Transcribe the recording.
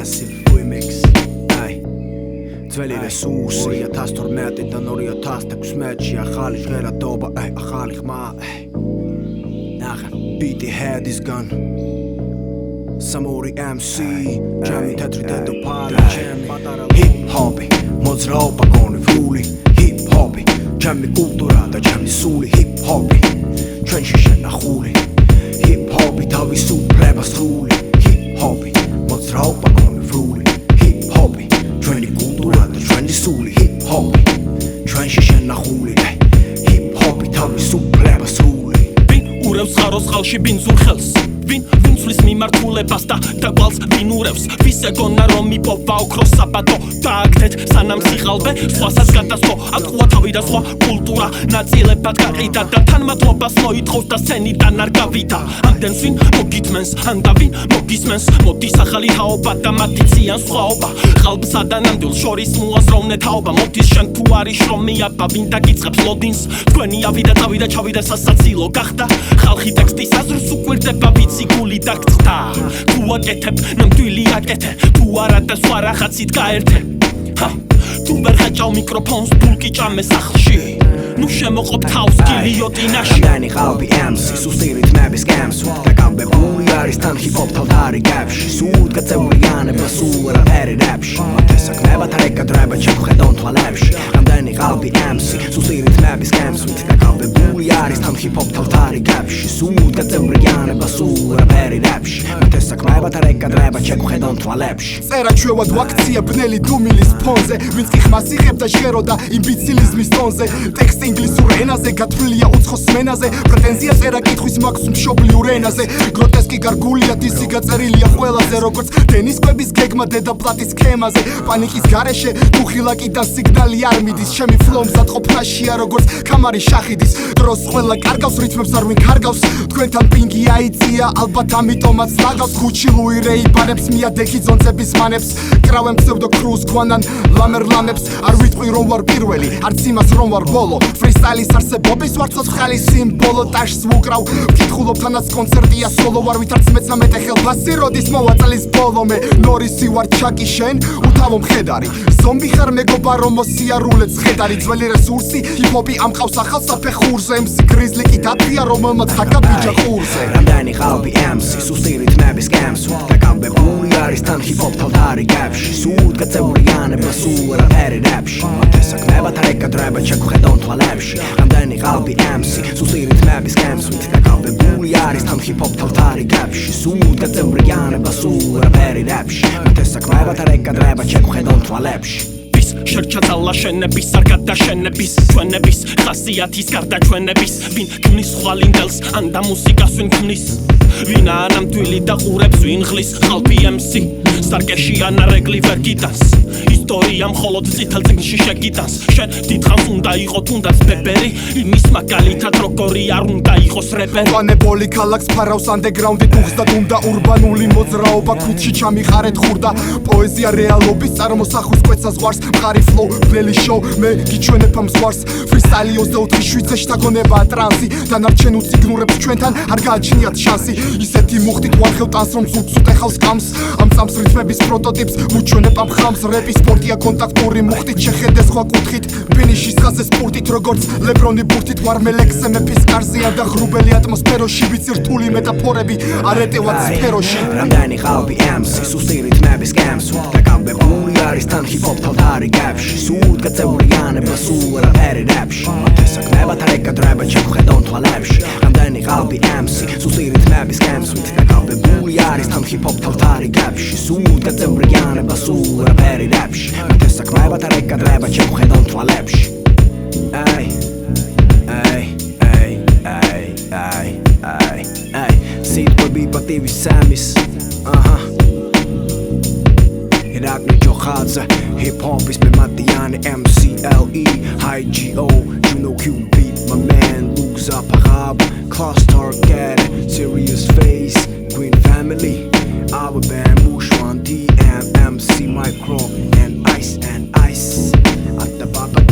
Massive Remix ძველი რესურსი 2012-დან 2016-ში ახალი ჟღერადობა ახალი ხმა ნახე beat head is gone Samori MC ჯამი თეთრი დედოფალი ჩემი პატარა hip hop მოძრაობა კონფლული hip hop ჩემი კულტურა და ჩემი სული hip hop ჩვენში შენახული hip hop თავისუფლება სრული hip hop მოძრაობა კონფლული hip hop ჩვენი კულტურა და ჩვენი სული hip hop ჩვენში შენახული hip hop თავისუფლება სრული ვინ ურევს ხაროს ხალში ბინძურ ხელს ვინ ვინცვლის მიმართულებას და გვალს ვინ ურევს ვის ეგონა რომ იპოვა ოქროს საბადო დააგდეთ სანამ სიყალბე სხვასაც გადასწო ატყუა თავი და სხვა კულტურა ნაწილებად გაყიდა და თან მადლობას მოითხოვს და სცენიდან არ გავიდა ამდენს ვინ მოგითმენს ან და ვინ მოგისმენს მოდის ახალი თაობა და მათი ციან სხვაობა ყალბსა და ნამდვილ შორის მოაზროვნე თაობა მოდის შენ თუ არის შრომიაბა ვინ დაგიწყებს ლოდინს თქვენი ავიდა წავიდა ჩავიდა სასაცილო გახდა ხალხი ტექსტის აზრს უკვირდება ვიცი გული დაგწყდა თუ აკეთებ ნამდვილი აკეთე თუ არა და სხვა რაღაცით გაერთე თუ ვერ ხაჭავ მიკროფონს ბულკი ჭამე სახლში ნუ შემოყოფ თავს გილიოტინაში რამდენი ყალბი MC სუსტირით ნების გემს და გამბებული არის თან ჰიპ-ჰოპ თავდარი გებში სულ გაწევრიანება სულ რაპერი рэპში მათესაკნებათ რეკადრება ჩავხედონ თვალებში რამდენი ყალბი MC სუსტირით ნების გემს და გამბებული არის თან ჰიპ-ჰოპ თავდარი გებში სულ გაწევრიანება სულ რაპერი рэპში მათესაკნებათ რეკადრება ჩავხედონ თვალებში წერა ჩვევად ვაქცია ბნელი დუმილის ფონზე ვინც კი ხმას იღებდა ჟღეროდა იმბიცილიზმის ტონზე ტექსტი ინგლისურ ენაზე გათვლილია უცხოს მენაზე პრეტენზია წერა კითხვის მაქვს მშობლიურ ენაზე გროტესკი გარგულია დისი გაწერილია ყველაზე როგორც დენის კვების გეგმა დედაპლატის სქემაზე პანიკის გარეშე თუ ხილაკიდან სიგნალი არ მიდის ჩემი ფლოუ მზადყოფნაშია როგორც ქამარი შახიდის დროს ყველა კარგავს რითმებს არ ვინ კარგავს თქვენთან პინგი აიწია ალბათ ამიტომაც ლაგავს ხუჩი ლუი რეიბანებს მიადექი ძონწების მანებს კრავენ ფსევდო კრუზ გვანან ლამერლანებს არ ვიტყვი რომ ვარ პირველი არც იმას რომ ვარ ბოლო Freestyle-ის არსებობის ვარ ცოცხალი სიმბოლო ტაშს ვუკრავ ვკითხულობ თანაც კონცერტია სოლო ვარ ვითარც მე-13 ხელფასი როდის მოვაწლის ბოლო მე ნორისი ვარ ჩაკი შენ უთავო მხედარი ზომბი ხარ მეგობა რომ მოსიარულეც ხედარი ძველი რესურსი ჰიპ-ჰოპი ამყავს ახალ საფეხურზე MC გრიზლი კი დათვია რომელმაც დაგაბიჯა ყურზე რამდენი ყალბი MC სუსტირით ნების გემს და გამბებული არის თან ჰიპ-ჰოპ თავდარი გებში სულ გაწევრიანება სულ რაპერი рэპში მათესაკნებათ რეკადრება ჩავხედონ თვალებში რამდენი ყალბი MC სუსტირით ნების გემს და გამბებული არის თან ჰიპ-ჰოპ თავდარი გებში სულ გაწევრიანება სულ რაპერი рэპში მათესაკნებათ რეკადრება ჩავხედონ თვალებში შერჩაცალა შენების არ გადაშენების ჩვენების ხასიათის გარდა ჩვენების ვინ ქმნის ხვალინდელს ან და მუსიკას ვინ ქმნის ვინაა ნამდვილი და ყურებს ვინ ხლის ხალხი MC სარკეში ანარეგლი ვერ გიტანს ისტორია მხოლოდ წითელ წიგნში შეგიტანს შენ დიდხანს უნდა იყო თუნდაც ბებერი იმის მაგალითად როგორი არ უნდა იყოს რეპერი ვანებული ქალაქს ფარავს ანდეგრაუნდი დუხს და დუმდა ურბანული მოძრაობა ქუდში ჩამიყარეთ ხურდა პოეზია რეალობის წარმოსახვის კვეცას ზღვარს მყარი ფლოუ ბნელი შოუ მე გიჩვენებ ამ ზღვარს ფრისტაილი 24/7-ზე შთაგონებაა ტრანსი დანარჩენ უციგნურებს ჩვენთან არ გააჩნიათ შანსი ისეთი მუხტით ვარხევ ტანს რომ ზუგს უტეხავს კამს ამ წამს რითმების პროტოტიპს ვუჩვენებ ამ ხამს რეპი სპორტია კონტაქტური მუხტით შეხედე სხვა კუთხით ფინიშის ხაზზე სპორტით როგორც ლებრონი ბურთით ვარ მე ლექსემეფის კარზია და ღრუბელი ატმოსფეროში ვიცი რთული მეტაფორები არ ეტევად სფეროში რამდენი ყალბი MC სუსტირით ნების გემს და გამბებული არის თან ჰიპ-ჰოპ თავდარი გებში სულ გაწევრიანება სულ რაპერი рэპში მათესაკნებათ რეკადრება ჩავხედონ თვალებში რამდენი ყალბი MC სუსტირით ნების გემს და გამბებული არის თან ჰიპ-ჰოპ თავდარი გებში სულ გაწევრიანება სულ რაპერი рэპში მათესაკნებათ რეკადრება ჩავხედონ თვალებში სიტყვები პატივის სამის Irakni Jokhadze Hip-hop is Mematiane MCLE High GO Juno QB My man Luke's up Arab Class Target Serious Face Queen Family Our band Mushwan DM MC Micro and Ice At the Baba